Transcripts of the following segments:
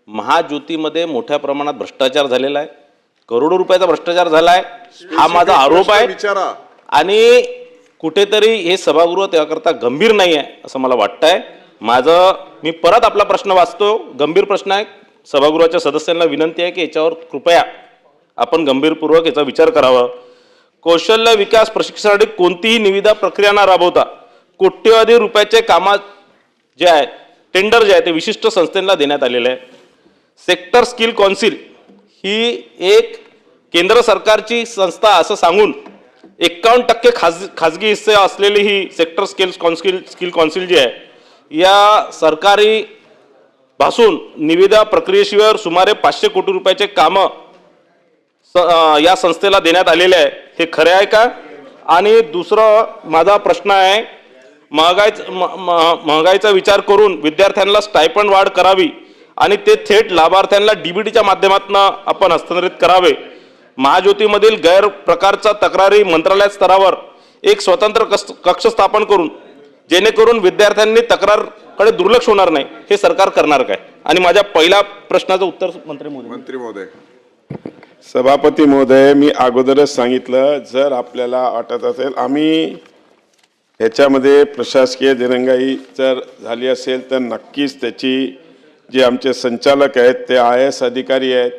महाज्योतीमध्ये मोठ्या प्रमाणात भ्रष्टाचार झालेला आहे, करोडो रुपयाचा भ्रष्टाचार झाला आहे हा माझा आरोप आहे। आणि कुठेतरी हे सभागृह त्याकरता गंभीर नाही आहे असं मला वाटतंय। मी परत आपला प्रश्न वाचतो, गंभीर प्रश्न आहे। सभागृहाच्या सदस्यांना विनंती आहे की याच्यावर कृपया आपण गंभीरपूर्वक याचा विचार करावा। कौशल्य विकास प्रशिक्षणासाठी कोणतीही निविदा प्रक्रिया न राबवता कोट्यवधी रुपयाचे कामा जे आहे टेंडर जे आहे ते विशिष्ट संस्थांना देण्यात आलेले आहे। सेक्टर स्किल काउन्सिल ही एक केंद्र सरकारची संस्था असं सांगून 51% खाजगी हिस्से असलेली ही सेक्टर स्किल काउन्सिल जी आहे या सरकारी भासून निविदा प्रक्रियेशिवाय सुमारे 500 कोटी रुपयाचे कामं या संस्थेला देण्यात आलेले आहे, हे खरे आहे का? आणि दुसरा माझा प्रश्न आहे, महागाईचा विचार करून विद्यार्थ्यांना स्टायपंड वाढ करावी आणि ते थेट लाभार्थ्यांना डीबीटीच्या माध्यमातून आपण हस्तांतरित करावे। महाज्योतीमधील गैरप्रकारच्या तक्रारी मंत्रालय स्तरावर एक स्वतंत्र कक्ष स्थापन करून जेणेकरून विद्यार्थ्यांनी तक्रारकडे दुर्लक्ष होणार नाही, हे सरकार करणार काय? आणि माझ्या पहिल्या प्रश्नाचं उत्तर मंत्री महोदय। सभापती महोदय, मी अगोदरच सांगितलं, जर आपल्याला वाटत असेल आम्ही ह्याच्यामध्ये प्रशासकीय दिरंगाई जर झाली असेल तर नक्कीच त्याची जे आमचे संचालक आहेत ते IAS अधिकारी आहेत,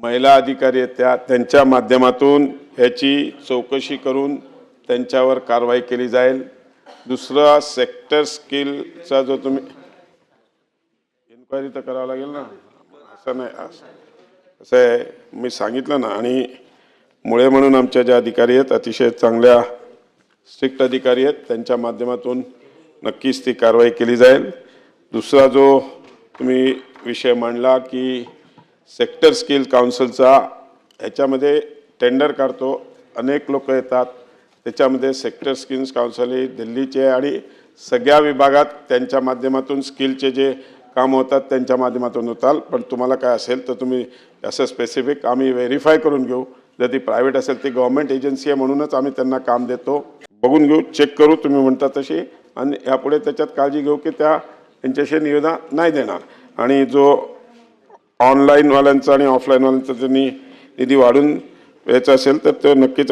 महिला अधिकारी आहेत, त्यांच्या माध्यमातून ह्याची चौकशी करून त्यांच्यावर कारवाई केली जाईल। दुसरा सेक्टर स्किलचा जो तुम्ही इन्क्वायरी तर करावं लागेल ना, असं नाही असं आहे मी सांगितलं ना। आणि मुळे म्हणून आमच्या ज्या अधिकारी आहेत अतिशय चांगल्या स्ट्रिक्ट अधिकारी आहेत, त्यांच्या माध्यमातून नक्कीच ती कारवाई केली जाईल। दुसरा जो तुम्ही विषय मांडला की सेक्टर स्किल काउन्सिलचा, ह्याच्यामध्ये टेंडर काढतो, अनेक लोक येतात, त्याच्यामध्ये सेक्टर स्किल्स काउन्सिल ही दिल्लीचे आहे आणि सगळ्या विभागात त्यांच्या माध्यमातून स्किलचे जे काम होतात त्यांच्या माध्यमातून होतात। पण तुम्हाला काय असेल तर तुम्ही असं स्पेसिफिक आम्ही व्हेरीफाय करून घेऊ, जर ती प्रायव्हेट असेल ती गव्हर्नमेंट एजन्सी आहे म्हणूनच आम्ही त्यांना काम देतो, बघून घेऊ, चेक करू तुम्ही म्हणता तशी, आणि यापुढे त्याच्यात काळजी घेऊ की त्यांच्याशी निविदा नाही देणार। आणि जो ऑनलाईनवाल्यांचा आणि ऑफलाईनवाल्यांचा त्यांनी निधी वाढून यायचा असेल तर तो नक्कीच